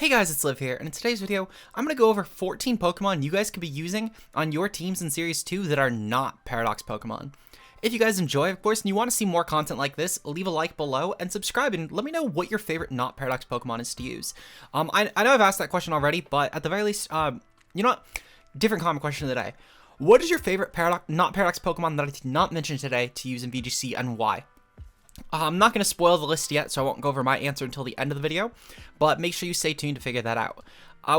Hey guys, it's Liv here, and in today's video, I'm going to go over 14 Pokemon you guys could be using on your teams in Series 2 that are not Paradox Pokemon. If you guys enjoy, of course, and you want to see more content like this, leave a like below and subscribe and let me know what your favorite not Paradox Pokemon is to use. I know I've asked that question already, but at the very least, you know what? Different comment question of the day. What is your favorite not Paradox Pokemon that I did not mention today to use in VGC and why? I'm not going to spoil the list yet, so I won't go over my answer until the end of the video, but make sure you stay tuned to figure that out.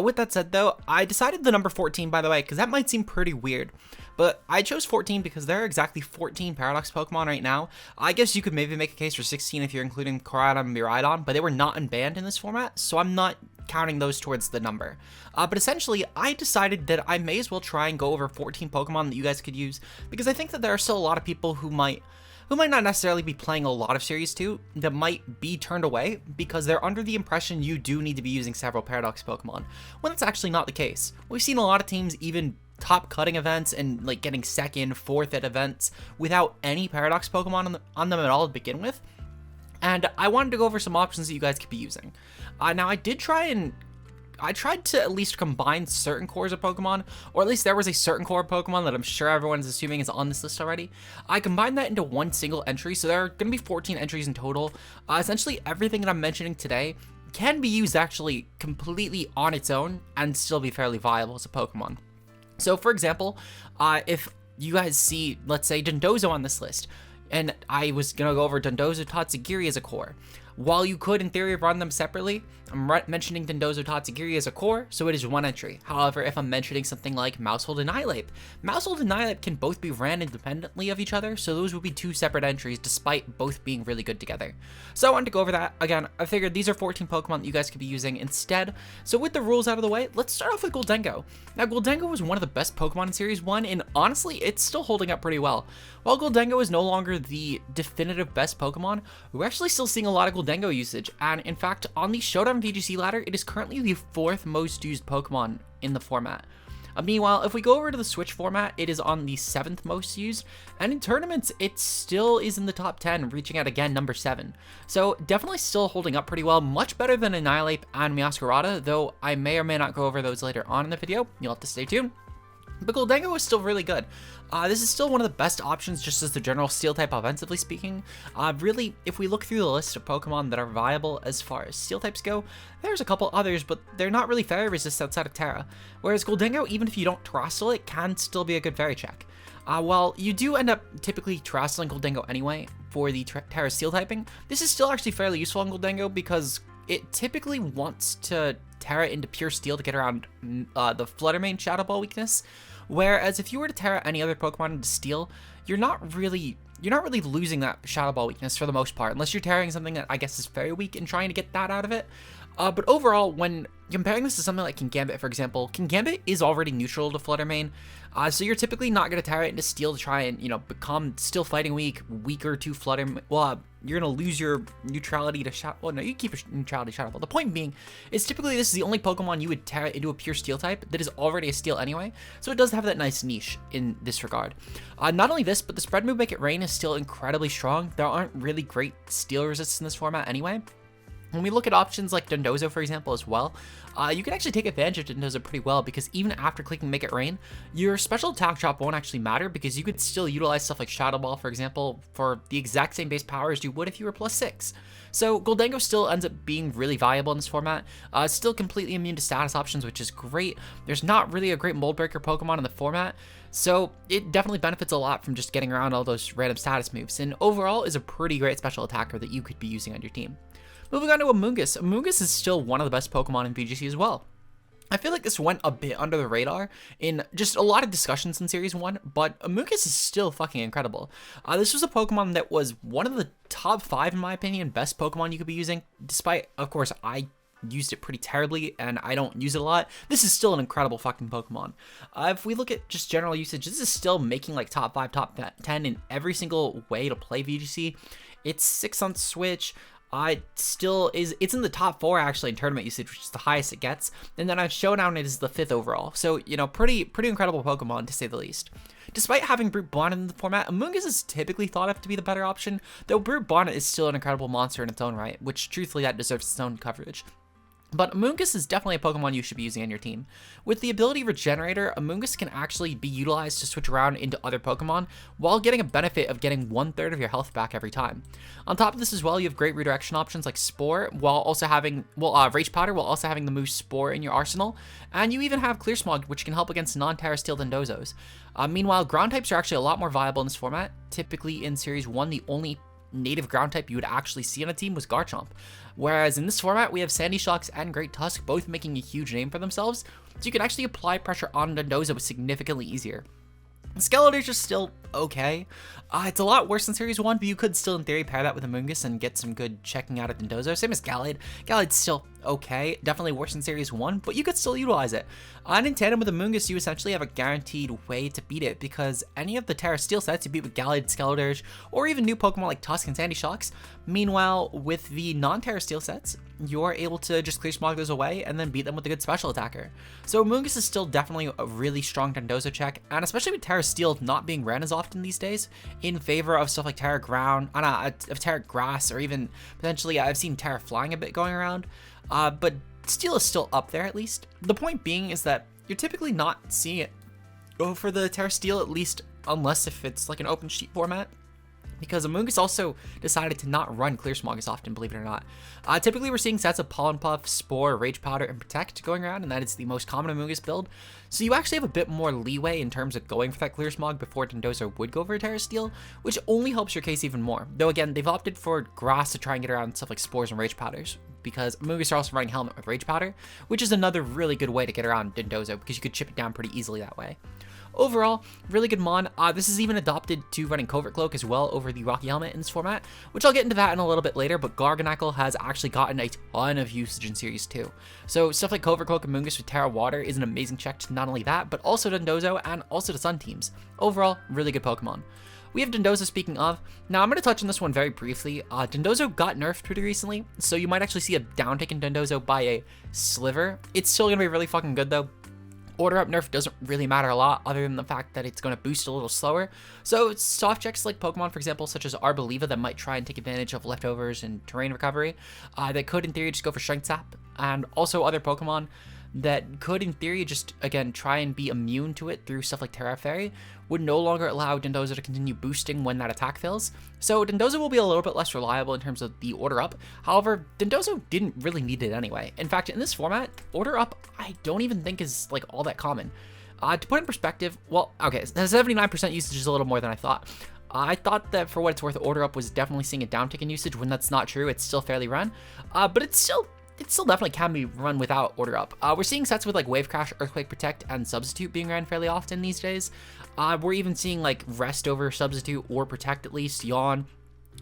With that said, though, I decided the number 14, by the way, because that might seem pretty weird, but I chose 14 because there are exactly 14 Paradox Pokemon right now. I guess you could maybe make a case for 16 if you're including Koraidon and Miraidon, but they were not unbanned in this format, so I'm not counting those towards the number. But essentially, I decided that I may as well try and go over 14 Pokemon that you guys could use, because I think that there are still a lot of people who might not necessarily be playing a lot of Series 2 that might be turned away because they're under the impression you do need to be using several Paradox Pokemon, when that's actually not the case. We've seen a lot of teams even top cutting events and like getting second, fourth at events without any Paradox Pokemon on them at all to begin with, and I wanted to go over some options that you guys could be using. Now, I tried to at least combine certain cores of Pokemon, or at least there was a certain core of Pokemon that I'm sure everyone's assuming is on this list already. I combined that into one single entry, so there are going to be 14 entries in total. Essentially, everything that I'm mentioning today can be used actually completely on its own and still be fairly viable as a Pokemon. So, for example, if you guys see, let's say, Dendoza on this list, and I was going to go over Dendoza Tatsugiri as a core. While you could, in theory, run them separately, I'm mentioning Dendoza Tatsugiri as a core, so it is one entry. However, if I'm mentioning something like Mousehold and Annihilate can both be ran independently of each other, so those would be two separate entries, despite both being really good together. So I wanted to go over that. Again, I figured these are 14 Pokemon that you guys could be using instead. So with the rules out of the way, let's start off with Goldengo. Now, Goldengo was one of the best Pokemon in Series 1, and honestly, it's still holding up pretty well. While Goldengo is no longer the definitive best Pokemon, we're actually still seeing a lot of Goldengo usage, and in fact, on the Showdown VGC ladder, it is currently the 4th most used Pokemon in the format. Meanwhile, if we go over to the Switch format, it is on the 7th most used, and in tournaments, it still is in the top 10, reaching at, again, number 7. So, definitely still holding up pretty well, much better than Annihilate and Masquerada, though I may or may not go over those later on in the video. You'll have to stay tuned. But Goldengo is still really good. This is still one of the best options just as the general steel type offensively speaking. Really, if we look through the list of Pokemon that are viable as far as steel types go, there's a couple others, but they're not really fairy resist outside of Terra. Whereas Goldengo, even if you don't Terrestrial it, can still be a good fairy check. While you do end up typically Terrestrialing Goldengo anyway for the Terra steel typing, this is still actually fairly useful in Goldengo because it typically wants to Terra into pure steel to get around the Fluttermane Shadow Ball weakness, whereas if you were to Terra any other Pokemon into steel, you're not really losing that Shadow Ball weakness for the most part, unless you're Terraing something that I guess is very weak and trying to get that out of it. But overall, when comparing this to something like Gambit, for example, Gambit is already neutral to Fluttermane, so you're typically not going to Terra it into steel to try and, you know, become still fighting weaker to Fluttermane. Well, you're going to lose your neutrality to Shadow. Well, no, you keep your neutrality to Shadow Ball. The point being is typically this is the only Pokemon you would Terra into a pure steel type that is already a steel anyway, so it does have that nice niche in this regard. Not only this, but the spread move Make It Rain is still incredibly strong. There aren't really great steel resists in this format anyway. When we look at options like Dendoza, for example, as well, you can actually take advantage of Dendoza pretty well because even after clicking Make It Rain, your special attack drop won't actually matter because you could still utilize stuff like Shadow Ball, for example, for the exact same base power as you would if you were +6. So Goldengo still ends up being really valuable in this format. Still completely immune to status options, which is great. There's not really a great mold breaker Pokemon in the format, so it definitely benefits a lot from just getting around all those random status moves, and overall is a pretty great special attacker that you could be using on your team. Moving on to Mungus. Mungus is still one of the best Pokemon in VGC as well. I feel like this went a bit under the radar in just a lot of discussions in Series 1, but Mungus is still fucking incredible. This was a Pokemon that was one of the top 5, in my opinion, best Pokemon you could be using, despite, of course, I used it pretty terribly and I don't use it a lot. This is still an incredible fucking Pokemon. If we look at just general usage, this is still making like top 5, top 10 in every single way to play VGC. It's 6 on Switch. It's in the top 4 actually in tournament usage, which is the highest it gets, and then on Showdown it is the 5th overall, so, you know, pretty incredible Pokemon to say the least. Despite having Brute Bonnet in the format, Mungus is typically thought of to be the better option, though Brute Bonnet is still an incredible monster in its own right, which truthfully that deserves its own coverage. But Mungus is definitely a Pokemon you should be using on your team. With the ability Regenerator, Mungus can actually be utilized to switch around into other Pokemon while getting a benefit of getting 1/3 of your health back every time. On top of this as well, you have great redirection options like Spore, while also having, Rage Powder, while also having the move Spore in your arsenal. And you even have Clear Smog, which can help against non-Terra Steel Dendozos. Meanwhile, ground types are actually a lot more viable in this format. Typically in Series 1, the only native ground type you would actually see on a team was Garchomp. Whereas in this format, we have Sandy Shocks and Great Tusk both making a huge name for themselves, so you can actually apply pressure on Dendoza with significantly easier. Scarlet is just still okay. It's a lot worse than Series 1, but you could still, in theory, pair that with a Mungus and get some good checking out of Dendoza. Same as Gallade. Gallade's still okay. Definitely worse than Series 1, but you could still utilize it. And in tandem with a Mungus, you essentially have a guaranteed way to beat it, because any of the Terra Steel sets you beat with Gallade, Skeledirge, or even new Pokemon like Tusk and Sandy Shocks. Meanwhile, with the non-Terra Steel sets, you're able to just Clear Smog those away and then beat them with a good special attacker. So Mungus is still definitely a really strong Dendoza check, and especially with Terra Steel not being ran as often these days, in favor of stuff like Terra Ground, of Terra Grass, or even potentially I've seen Terra Flying a bit going around, but Steel is still up there at least. The point being is that you're typically not seeing it go for the Terra Steel, at least unless if it's like an open sheet format, because Mungus also decided to not run Clear Smog as often, believe it or not. Typically, we're seeing sets of Pollen Puff, Spore, Rage Powder, and Protect going around, and that is the most common Mungus build. So you actually have a bit more leeway in terms of going for that Clear Smog before Dendoza would go for Terra Steel, which only helps your case even more. Though again, they've opted for Grass to try and get around stuff like Spores and Rage Powders, because Mungus are also running Helmet with Rage Powder, which is another really good way to get around Dendoza, because you could chip it down pretty easily that way. Overall, really good mon. This is even adopted to running Covert Cloak as well over the Rocky Helmet in this format, which I'll get into that in a little bit later, but Gargane has actually gotten a ton of usage in Series 2. So stuff like Covert Cloak and Mungus with Terra Water is an amazing check to not only that, but also to Dendoza and also to Sun teams. Overall, really good Pokemon. We have Dendoza, speaking of. Now, I'm going to touch on this one very briefly. Dendoza got nerfed pretty recently, so you might actually see a downtick in Dendoza by a sliver. It's still going to be really fucking good, though. Order up nerf doesn't really matter a lot, other than the fact that it's going to boost a little slower. So soft checks like Pokemon, for example, such as Arboliva, that might try and take advantage of leftovers and terrain recovery, that could in theory just go for Strength Sap, and also other Pokemon that could in theory just, again, try and be immune to it through stuff like Terra Fairy, would no longer allow Dendoza to continue boosting when that attack fails. So Dendoza will be a little bit less reliable in terms of the order up. However, Dendoza didn't really need it anyway. In fact, in this format, order up I don't even think is like all that common. To put in perspective, well, okay, 79% usage is a little more than I thought. I thought that for what it's worth, order up was definitely seeing a downtick in usage. When that's not true, it's still fairly run, but it still definitely can be run without order up. We're seeing sets with like Wave Crash, Earthquake Protect, and Substitute being ran fairly often these days. We're even seeing like Rest over Substitute, or Protect at least, Yawn.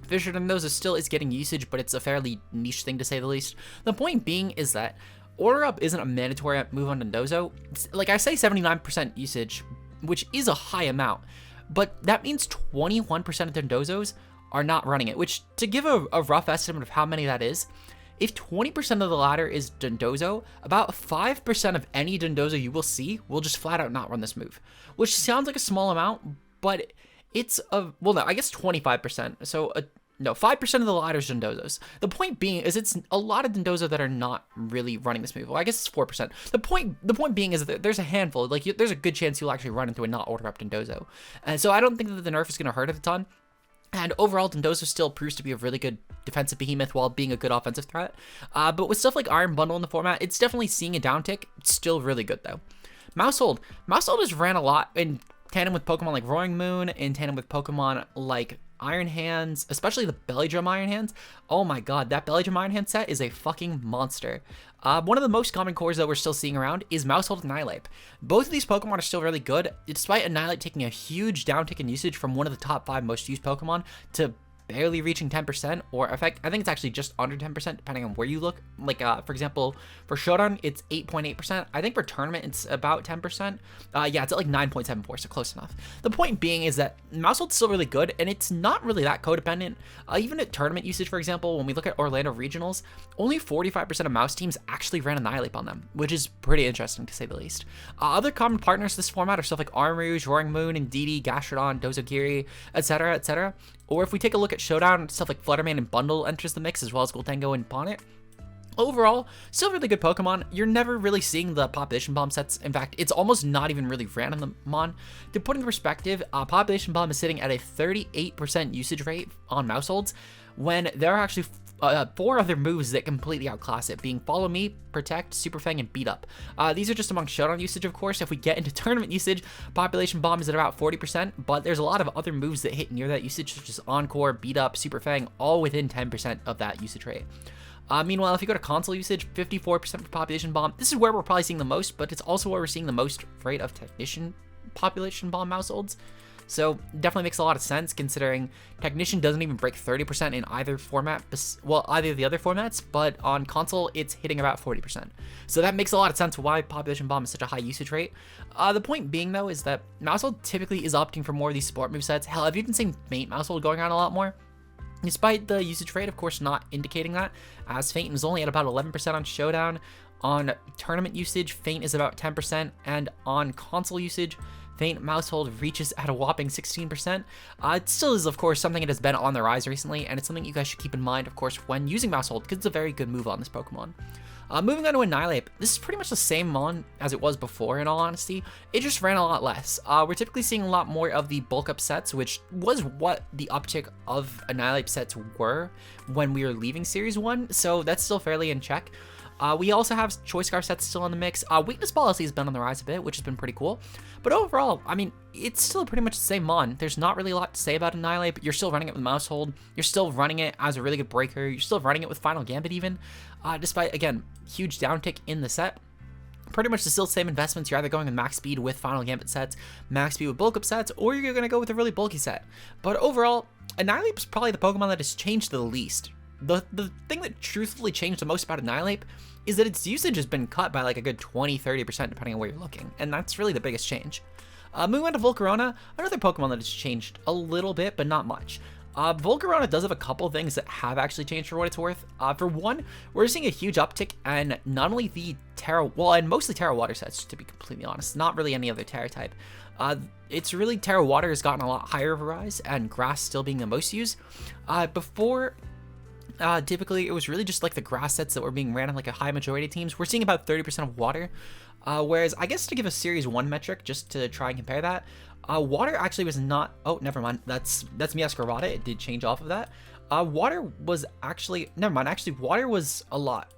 Fisher Dendoza still is getting usage, but it's a fairly niche thing to say the least. The point being is that order up isn't a mandatory move on Dendoza. Like I say, 79% usage, which is a high amount, but that means 21% of Dendozos are not running it, which, to give a rough estimate of how many that is, if 20% of the ladder is Dendozo, about 5% of any Dendozo you will see will just flat out not run this move, which sounds like a small amount, but it's well, no, I guess 25%. So no, 5% of the ladder is Dendozos. The point being is it's a lot of Dendozo that are not really running this move. Well, I guess it's 4%. The point being is that there's a handful, like there's a good chance you'll actually run into a not order up Dendozo. And so I don't think that the nerf is going to hurt it a ton. And overall, Dendoza still proves to be a really good defensive behemoth while being a good offensive threat. But with stuff like Iron Bundle in the format, it's definitely seeing a downtick. It's still really good, though. Mousehold has ran a lot in tandem with Pokemon like Roaring Moon, in tandem with Pokemon like Iron Hands, especially the Belly Drum Iron Hands. Oh my god, that Belly Drum Iron Hand set is a fucking monster. One of the most common cores that we're still seeing around is Mousehold and Annihilate. Both of these Pokemon are still really good, despite Annihilate taking a huge downtick in usage from one of the top 5 most used Pokemon to barely reaching 10%, or in fact, I think it's actually just under 10%, depending on where you look. Like, for example, for Showdown, it's 8.8%. I think for Tournament, it's about 10%. Yeah, it's at like 9.74, so close enough. The point being is that Mousehold's still really good, and it's not really that codependent. Even at Tournament usage, for example, when we look at Orlando Regionals, only 45% of Mouse teams actually ran Annihilate on them, which is pretty interesting to say the least. Other common partners in this format are stuff like Armorage, Roaring Moon, Indeedy, Gastrodon, Dozogiri, etc., etc. Or if we take a look at Showdown, stuff like Fluttermane and Bundle enters the mix, as well as Goldengo and Bonnet. Overall, still really good Pokemon. You're never really seeing the Population Bomb sets. In fact, it's almost not even really ran on them on. To put into perspective, Population Bomb is sitting at a 38% usage rate on Mouseholds, when there are actually 4 other moves that completely outclass it, being Follow Me, Protect, Super Fang, and Beat Up. These are just among Showdown usage, of course. If we get into tournament usage, Population Bomb is at about 40%, but there's a lot of other moves that hit near that usage, such as Encore, Beat Up, Super Fang, all within 10% of that usage rate. Meanwhile, if you go to console usage, 54% for Population Bomb. This is where we're probably seeing the most, but it's also where we're seeing the most rate of Technician Population Bomb Mouseholds. So definitely makes a lot of sense, considering Technician doesn't even break 30% in either format, well, either of the other formats, but on console, it's hitting about 40%. So that makes a lot of sense why Population Bomb is such a high usage rate. The point being, though, is that Mousehold typically is opting for more of these support movesets. Hell, I've even seen Faint Mousehold going around a lot more, despite the usage rate, of course, not indicating that, as Faint is only at about 11% on Showdown. On tournament usage, Faint is about 10%, and on console usage, Faint Mousehold reaches at a whopping 16%. It still is, of course, something that has been on the rise recently, and it's something you guys should keep in mind, of course, when using Mousehold, because it's a very good move on this Pokemon. Moving on to Annihilate, this is pretty much the same mon as it was before, in all honesty. It just ran a lot less. We're typically seeing a lot more of the bulk up sets, which was what the uptick of Annihilate sets were when we were leaving Series 1, so that's still fairly in check. We also have Choice Scarf sets still in the mix. Weakness Policy has been on the rise a bit, which has been pretty cool. But overall, I mean, it's still pretty much the same mon. There's not really a lot to say about Annihilate, but you're still running it with Mousehold. You're still running it as a really good breaker. You're still running it with Final Gambit even, despite, again, huge downtick in the set. Pretty much still the same investments. You're either going with max speed with Final Gambit sets, max speed with bulk up sets, or you're going to go with a really bulky set. But overall, Annihilate is probably the Pokemon that has changed the least. The thing that truthfully changed the most about Annihilate is that its usage has been cut by like a good 20-30% depending on where you're looking, and that's really the biggest change. Moving on to Volcarona, another Pokemon that has changed a little bit, but not much. Volcarona does have a couple things that have actually changed for what it's worth. For one, we're seeing a huge uptick in not only the Terra, well, and mostly Terra Water sets, to be completely honest, not really any other Terra type. It's really Terra Water has gotten a lot higher of a rise, and Grass still being the most used. Before, typically it was really just like the grass sets that were being ran on like a high majority of teams. We're seeing about 30% of water, whereas I guess to give a Series 1 metric, just to try and compare that, water actually was not, oh, never mind, that's Miascarada, it did change off of that. Water was actually, never mind, actually water was a lot.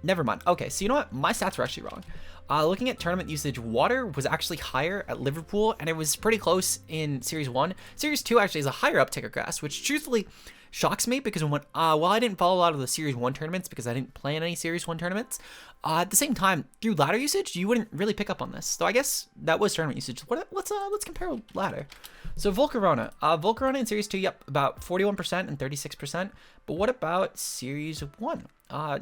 Never mind. Okay, so you know what, my stats were actually wrong. Looking at tournament usage, water was actually higher at Liverpool, and it was pretty close in Series 1. Series 2 actually is a higher uptick of grass, which truthfully shocks me, because when while I didn't follow a lot of the Series 1 tournaments because I didn't play in any Series 1 tournaments, at the same time, through ladder usage, you wouldn't really pick up on this. So I guess that was tournament usage. Let's compare ladder. So Volcarona. Volcarona in Series 2, yep, about 41% and 36%. But what about Series 1?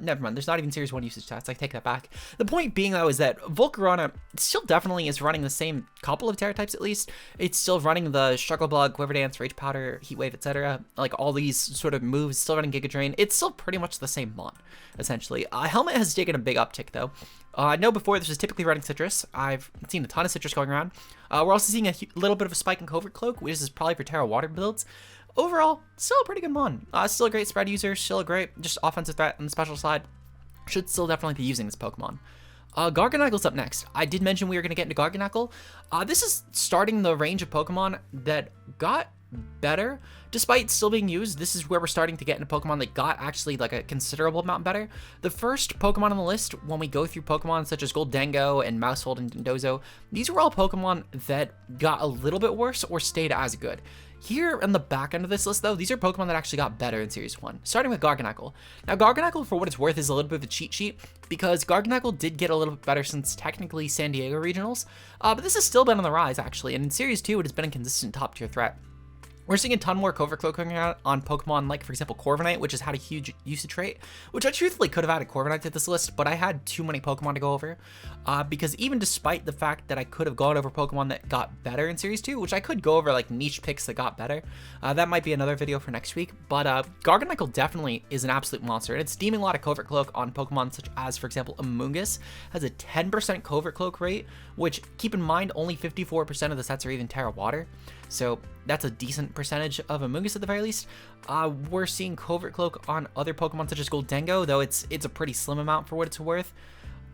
Never mind, there's not even Series 1 usage stats, I take that back. The point being, though, is that Volcarona still definitely is running the same couple of Terra types, at least. It's still running the Struggle Bug, Quiver Dance, Rage Powder, Heat Wave, etc. Like, all these sort of moves, still running Giga Drain. It's still pretty much the same mon, essentially. Helmet has taken a big uptick, though. I know before this was typically running Citrus. I've seen a ton of Citrus going around. We're also seeing a little bit of a spike in Covert Cloak, which is probably for Terra Water builds. Overall, still a pretty good mon. Still a great spread user, still a great just offensive threat on the special side. Should still definitely be using this Pokemon. Garganeckle's up next. I did mention we were going to get into Garganeckle. This is starting the range of Pokemon that got better, despite still being used. This is where we're starting to get into Pokemon that got actually like a considerable amount better. The first Pokemon on the list, when we go through Pokemon such as Goldengo and Mousehold and Dendoza, these were all Pokemon that got a little bit worse or stayed as good. Here on the back end of this list, though, these are Pokemon that actually got better in Series 1, starting with Garganeckle. Now, Garganeckle, for what it's worth, is a little bit of a cheat sheet, because Garganeckle did get a little bit better since technically San Diego Regionals, but this has still been on the rise, actually, and in Series 2, it has been a consistent top-tier threat. We're seeing a ton more Covert Cloak coming out on Pokemon like, for example, Corviknight, which has had a huge usage rate, which I truthfully could have added Corviknight to this list, but I had too many Pokemon to go over, because even despite the fact that I could have gone over Pokemon that got better in Series 2, which I could go over like niche picks that got better, that might be another video for next week, but Garganeckle definitely is an absolute monster, and it's steaming a lot of Covert Cloak on Pokemon such as, for example, a Mungus has a 10% Covert Cloak rate, which, keep in mind, only 54% of the sets are even Terra Water. So that's a decent percentage of a Mungus at the very least. We're seeing Covert Cloak on other Pokemon such as Goldengo, though it's a pretty slim amount for what it's worth.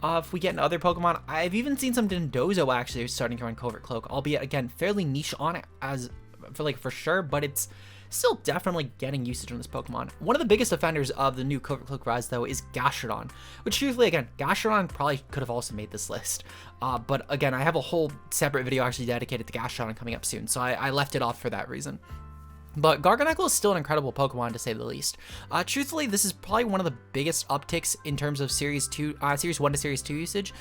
If we get into other Pokemon, I've even seen some Dendoza actually starting to run Covert Cloak, albeit again fairly niche on it as for sure, but it's still definitely getting usage on this Pokemon. One of the biggest offenders of the new Covert Cloak rise though is Gastrodon, which truthfully again, Gastrodon probably could have also made this list. But again, I have a whole separate video actually dedicated to Gastrodon coming up soon, so I left it off for that reason. But Gargane is still an incredible Pokemon to say the least. Truthfully, this is probably one of the biggest upticks in terms of Series 1 to Series 2 usage.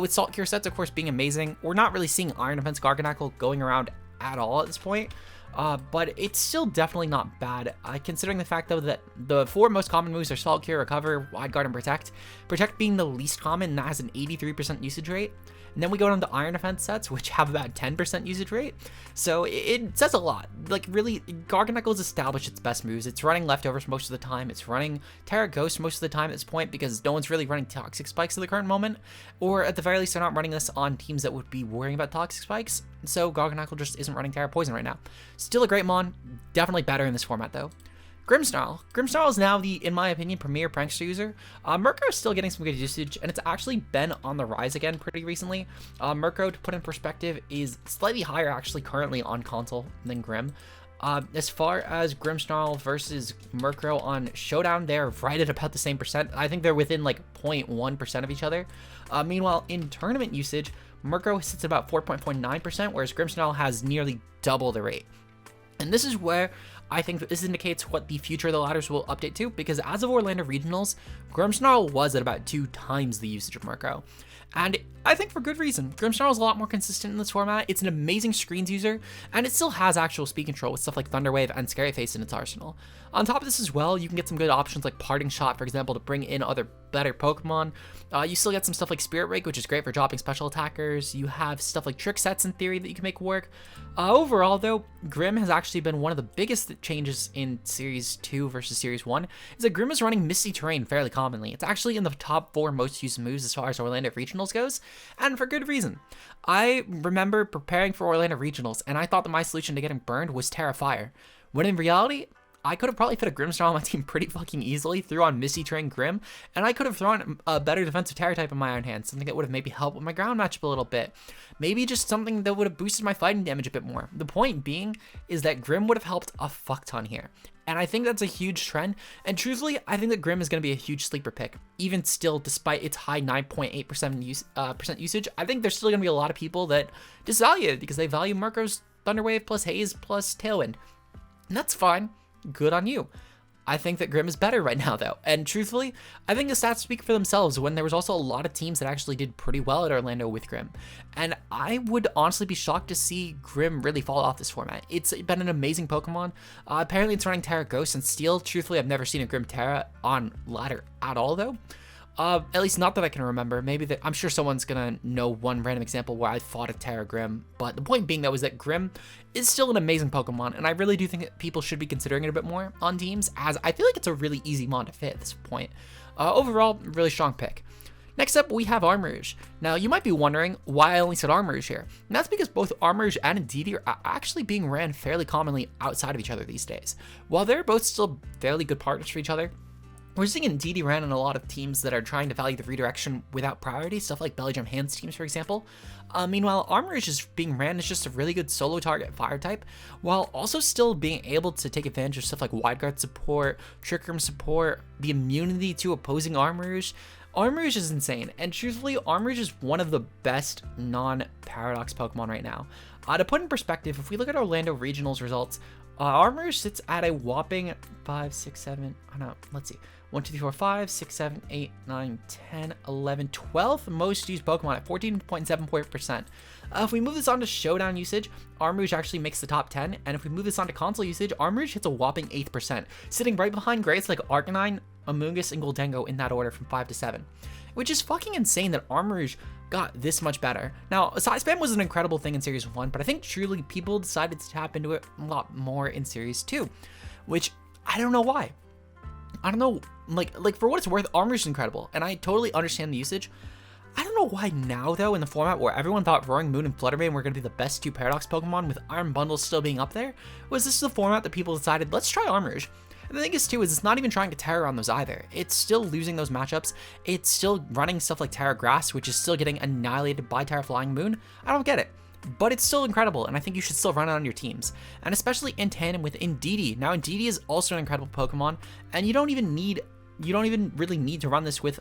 With Salt Cure sets, of course, being amazing. We're not really seeing Iron Defense Gargane going around at all at this point. But it's still definitely not bad, considering the fact, though, that the 4 most common moves are Salt Cure, Recover, Wide Guard, and Protect. Protect being the least common, and that has an 83% usage rate. And then we go down to Iron Defense sets, which have about 10% usage rate. So it says a lot. Like, really, Gargane has established its best moves. It's running Leftovers most of the time. It's running Terra Ghost most of the time at this point because no one's really running Toxic Spikes at the current moment. Or at the very least, they're not running this on teams that would be worrying about Toxic Spikes. So Gargane just isn't running Terra Poison right now. Still a great mon. Definitely better in this format, though. Grimsnarl. Grimsnarl is now the, in my opinion, premier prankster user. Murkrow is still getting some good usage, and it's actually been on the rise again pretty recently. Murkrow, to put in perspective, is slightly higher actually currently on console than Grim. As far as Grimsnarl versus Murkrow on Showdown, they're right at about the same percent. I think they're within like 0.1% of each other. Meanwhile, in tournament usage, Murkrow sits at about 4.9%, whereas Grimsnarl has nearly double the rate. And this is where I think that this indicates what the future of the ladders will update to, because as of Orlando Regionals, Grimsnarl was at about 2 times the usage of Murkrow. And I think for good reason. Grimsnarl is a lot more consistent in this format. It's an amazing screens user, and it still has actual speed control with stuff like Thunder Wave and Scary Face in its arsenal. On top of this as well, you can get some good options like Parting Shot, for example, to bring in other better Pokemon. You still get some stuff like Spirit Rake, which is great for dropping special attackers. You have stuff like Trick Sets in theory that you can make work. Overall, though, Grim has actually been one of the biggest changes in Series 2 versus Series 1, is that Grim is running Misty Terrain fairly commonly. It's actually in the top 4 most used moves as far as Orlando Regionals goes, and for good reason. I remember preparing for Orlando Regionals, and I thought that my solution to getting burned was Terra Fire, when in reality, I could have probably fit a Grimsnarl on my team pretty fucking easily, threw on Misty Terrain Grim, and I could have thrown a better defensive Terra type in my own hand, something that would have maybe helped with my ground matchup a little bit. Maybe just something that would have boosted my fighting damage a bit more. The point being is that Grim would have helped a fuck ton here. And I think that's a huge trend, and truthfully, I think that Grim is going to be a huge sleeper pick. Even still, despite its high 9.8% usage, I think there's still going to be a lot of people that disvalue it because they value Murkrow's Thunder Wave plus Haze plus Tailwind. And that's fine. Good on you. I think that Grim is better right now, though. And truthfully, I think the stats speak for themselves when there was also a lot of teams that actually did pretty well at Orlando with Grim. And I would honestly be shocked to see Grim really fall off this format. It's been an amazing Pokemon. Apparently, it's running Terra Ghost and Steel. Truthfully, I've never seen a Grim Terra on ladder at all, though. At least not that I can remember. Maybe I'm sure someone's gonna know one random example where I fought a Terra Grim. But the point being, though, is that Grim is still an amazing Pokemon, and I really do think that people should be considering it a bit more on teams, as I feel like it's a really easy mon to fit at this point. Overall, really strong pick. Next up, we have Armorage. Now, you might be wondering why I only said Armorage here. And that's because both Armorage and Indeedy are actually being ran fairly commonly outside of each other these days. While they're both still fairly good partners for each other, we're seeing Indeedy ran in a lot of teams that are trying to value the redirection without priority, stuff like Belly Drum Hands teams, for example. Meanwhile, Armorage is being ran as just a really good solo target fire type, while also still being able to take advantage of stuff like Wide Guard support, Trick Room support, the immunity to opposing Armorage. Armorage is insane, and truthfully, Armorage is one of the best non-Paradox Pokemon right now. To put in perspective, if we look at Orlando Regionals results, Armorage sits at a whopping 5, 6, 7, let's see. 1, 2, 3, 4, 5, 6, 7, 8, 9, 10, 11, 12th most used Pokemon at 14.74%. If we move this on to Showdown usage, Armorage actually makes the top 10, and if we move this on to console usage, Armorage hits a whopping 8%, sitting right behind greats like Arcanine, Mungus, and Goldengo in that order from 5 to 7. Which is fucking insane that Armorage got this much better. Now, Side Spam was an incredible thing in Series 1, but I think truly people decided to tap into it a lot more in Series 2, which I don't know why. I don't know, like for what it's worth, Armorage is incredible, and I totally understand the usage. I don't know why now, though, in the format where everyone thought Roaring Moon and Fluttermane were going to be the best 2 Paradox Pokemon, with Iron Bundle still being up there, was this the format that people decided, let's try Armorage. And the thing is, too, is it's not even trying to Terra on those either. It's still losing those matchups. It's still running stuff like Terra Grass, which is still getting annihilated by Terra Flying Moon. I don't get it. But it's still incredible, and I think you should still run it on your teams. And especially in tandem with Indeedy. Now, Indeedy is also an incredible Pokemon, and you don't even really need to run this with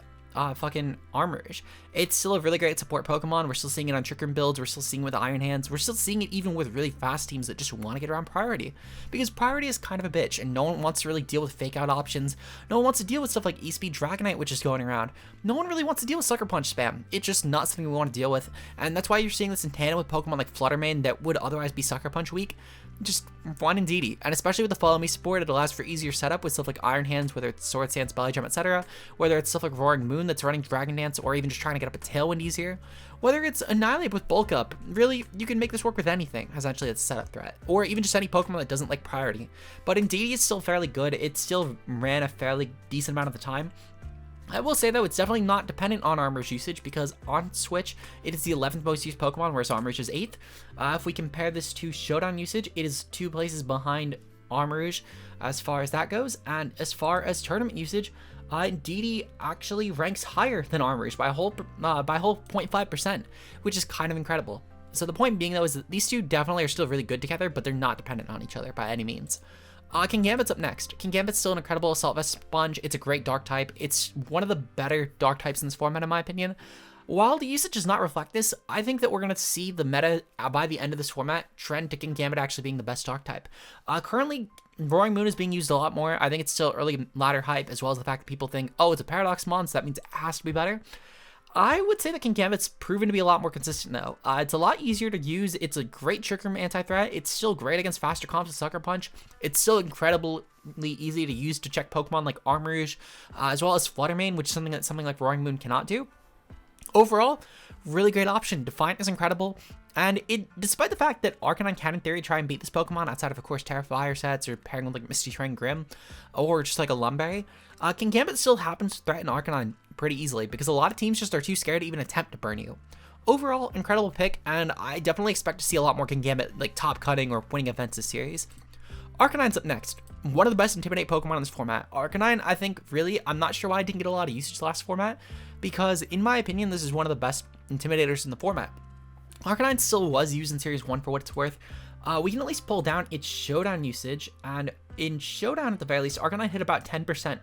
fucking Armorage. It's still a really great support Pokemon. We're still seeing it on Trick Room builds. We're still seeing it with Iron Hands. We're still seeing it even with really fast teams that just want to get around priority. Because priority is kind of a bitch, and no one wants to really deal with fake out options. No one wants to deal with stuff like E-Speed Dragonite, which is going around. No one really wants to deal with Sucker Punch spam. It's just not something we want to deal with. And that's why you're seeing this in tandem with Pokemon like Fluttermane that would otherwise be Sucker Punch weak. Just fun Indeedy. And especially with the Follow Me support, it allows for easier setup with stuff like Iron Hands, whether it's Sword Stance, Belly Jump, etc. Whether it's stuff like Roaring Moon that's running Dragon Dance, or even just trying to get up a Tailwind easier. Whether it's Annihilate with Bulk Up, really, you can make this work with anything, essentially it's a setup threat. Or even just any Pokemon that doesn't like priority. But Indeedy is still fairly good. It still ran a fairly decent amount of the time. I will say, though, it's definitely not dependent on Armorage usage, because on Switch, it is the 11th most used Pokemon, whereas Armorage is 8th. If we compare this to Showdown usage, it is 2 places behind Armorage as far as that goes. And as far as tournament usage, Indeedy actually ranks higher than Armorage by a whole 0.5%, which is kind of incredible. So the point being, though, is that these two definitely are still really good together, but they're not dependent on each other by any means. Kingambit's up next. Kingambit's still an incredible Assault Vest sponge. It's a great Dark type. It's one of the better Dark types in this format, in my opinion. While the usage does not reflect this, I think that we're going to see the meta by the end of this format trend to Kingambit actually being the best Dark type. Currently, Roaring Moon is being used a lot more. I think it's still early ladder hype, as well as the fact that people think, oh, it's a Paradox Mon, so that means it has to be better. I would say that Kingambit's proven to be a lot more consistent, though. It's a lot easier to use. It's a great Trick Room anti-threat. It's still great against faster comps with Sucker Punch. It's still incredibly easy to use to check Pokemon like Armorage, as well as Fluttermane, which is something that something like Roaring Moon cannot do. Overall, really great option. Defiant is incredible. And despite the fact that Arcanine can, in theory, try and beat this Pokemon outside of course, Terra Fire sets or pairing with like Misty Terrain Grim, or just like a Lumberry, Kingambit still happens to threaten Arcanine pretty easily, because a lot of teams just are too scared to even attempt to burn you. Overall, incredible pick, and I definitely expect to see a lot more Kingambit like top cutting or winning events this series. Arcanine's up next. One of the best Intimidate Pokemon in this format. Arcanine, I think, really, I'm not sure why I didn't get a lot of usage last format, because in my opinion, this is one of the best Intimidators in the format. Arcanine still was used in Series 1 for what it's worth. We can at least pull down its Showdown usage, and in Showdown at the very least, Arcanine hit about 10%.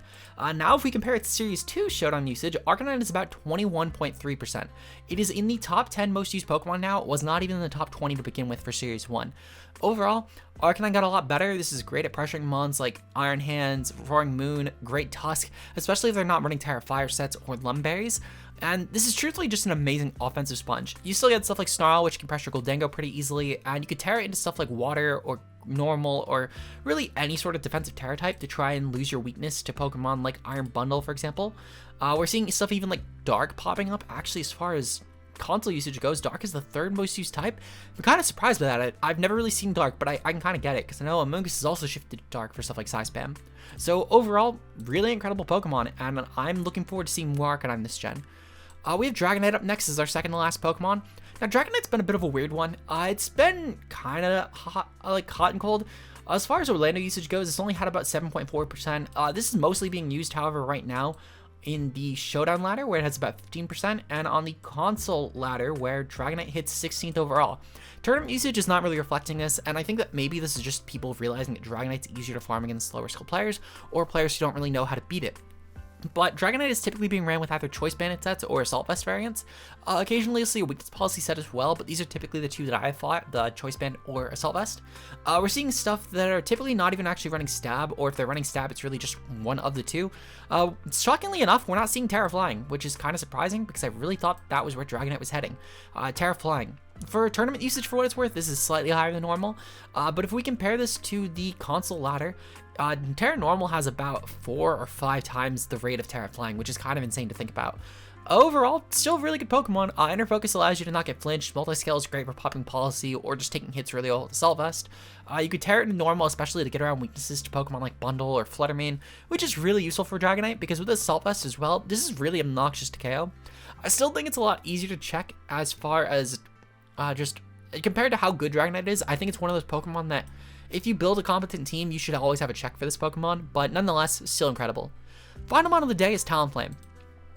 Now if we compare it to Series 2 Showdown usage, Arcanine is about 21.3%. It is in the top 10 most used Pokemon now. It was not even in the top 20 to begin with for Series 1. Overall, Arcanine got a lot better. This is great at pressuring mons like Iron Hands, Roaring Moon, Great Tusk, especially if they're not running Terra Fire sets or Lumberries. And this is truthfully just an amazing offensive sponge. You still get stuff like Snarl, which can pressure Goldengo pretty easily, and you could Terra into stuff like Water or Normal, or really any sort of defensive Terra type to try and lose your weakness to Pokemon like Iron Bundle, for example. We're seeing stuff even like Dark popping up. Actually, as far as console usage goes, Dark is the 3rd most used type. I'm kind of surprised by that. I've never really seen Dark, but I can kind of get it, because I know Mungus has also shifted to Dark for stuff like Psy Spam. So overall, really incredible Pokemon, and I'm looking forward to seeing more Arcanine this gen. We have Dragonite up next as our second to last Pokemon. Now, Dragonite's been a bit of a weird one. It's been kind of hot and cold. As far as Orlando usage goes, it's only had about 7.4%. This is mostly being used, however, right now in the Showdown ladder, where it has about 15%, and on the console ladder, where Dragonite hits 16th overall. Tournament usage is not really reflecting this, and I think that maybe this is just people realizing that Dragonite's easier to farm against lower skill players, or players who don't really know how to beat it. But Dragonite is typically being ran with either Choice Bandit sets or Assault Vest variants. Occasionally you'll see a Weakness Policy set as well, but these are typically the two that I have fought, the Choice Bandit or Assault Vest. We're seeing stuff that are typically not even actually running Stab, or if they're running Stab, it's really just one of the two. Shockingly enough, we're not seeing Terra Flying, which is kind of surprising, because I really thought that was where Dragonite was heading. Terra Flying. For tournament usage, for what it's worth, this is slightly higher than normal, but if we compare this to the console ladder, Terra Normal has about 4 or 5 times the rate of Terra Flying, which is kind of insane to think about. Overall, still really good Pokemon. Inner Focus allows you to not get flinched. Multi-Scale is great for popping Policy or just taking hits really well with Assault Vest. You could Terra it into Normal, especially to get around weaknesses to Pokemon like Bundle or Fluttermane, which is really useful for Dragonite, because with Assault Vest as well, this is really obnoxious to KO. I still think it's a lot easier to check as far as just compared to how good Dragonite is. I think it's one of those Pokemon that if you build a competent team, you should always have a check for this Pokemon, but nonetheless, still incredible. Final mon of the day is Talonflame.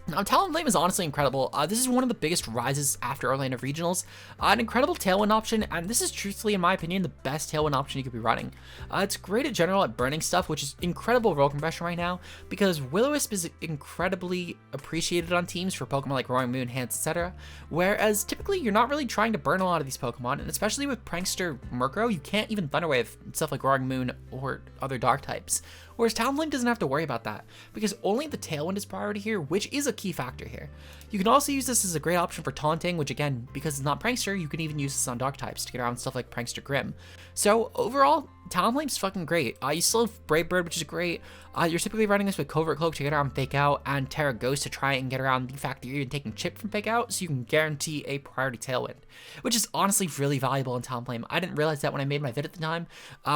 Now, Talonflame is honestly incredible. This is one of the biggest rises after Orlando Regionals. An incredible Tailwind option, and this is truthfully, in my opinion, the best Tailwind option you could be running. It's great in general at burning stuff, which is incredible role compression right now, because Will-O-Wisp is incredibly appreciated on teams for Pokemon like Roaring Moon, Hans, etc. Whereas, typically, you're not really trying to burn a lot of these Pokemon, and especially with Prankster Murkrow, you can't even Thunder Wave stuff like Roaring Moon or other Dark types. Whereas Talonflame doesn't have to worry about that, because only the Tailwind is priority here, which is a key factor here. You can also use this as a great option for taunting, which again, because it's not Prankster, you can even use this on Dark types to get around stuff like Prankster Grim. So overall, Talonflame's fucking great. You still have Brave Bird, which is great. You're typically running this with Covert Cloak to get around Fake Out, and Terra Ghost to try and get around the fact that you're even taking Chip from Fake Out, so you can guarantee a priority Tailwind, which is honestly really valuable in Talonflame. I didn't realize that when I made my vid at the time,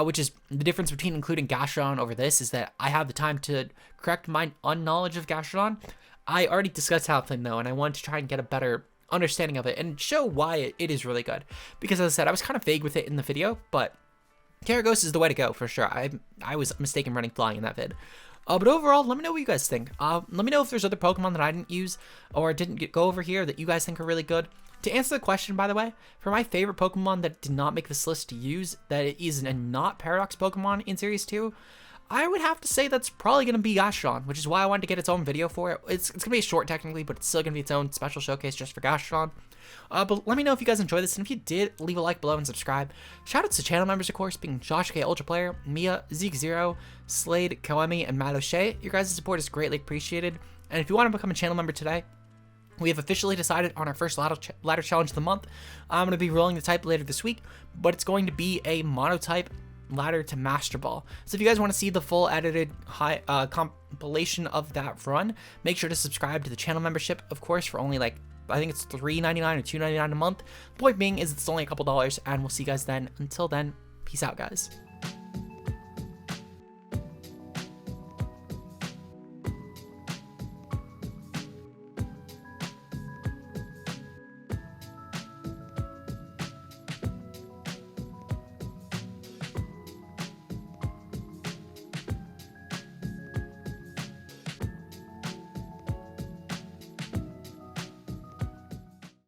which is the difference between including Gastrodon over this is that I have the time to correct my unknowledge of Gastrodon. I already discussed Talonflame though, and I wanted to try and get a better understanding of it and show why it is really good. Because as I said, I was kind of vague with it in the video, but Terra Ghost is the way to go for sure. I was mistaken running Flying in that vid. But overall, let me know what you guys think. Let me know if there's other Pokemon that I didn't use or didn't go over here that you guys think are really good. To answer the question, by the way, for my favorite Pokemon that did not make this list to use, that it is a not Paradox Pokemon in Series 2, I would have to say that's probably going to be Gastrodon, which is why I wanted to get its own video for it. It's going to be short technically, but it's still going to be its own special showcase just for Gastrodon. But let me know if you guys enjoyed this, and if you did, leave a like below and subscribe. Shoutouts to channel members, of course, being Josh K, Ultra Player, Mia, Zeke Zero, Slade, Koemi, and Matt O'Shea. Your guys' support is greatly appreciated, and if you want to become a channel member today, we have officially decided on our first ladder challenge of the month. I'm going to be rolling the type later this week, but it's going to be a monotype ladder to Master Ball. So if you guys want to see the full edited compilation of that run, make sure to subscribe to the channel membership, of course, for only like, I think it's $3.99 or $2.99 a month. The point being is it's only a couple dollars, and we'll see you guys then. Until then, peace out, guys.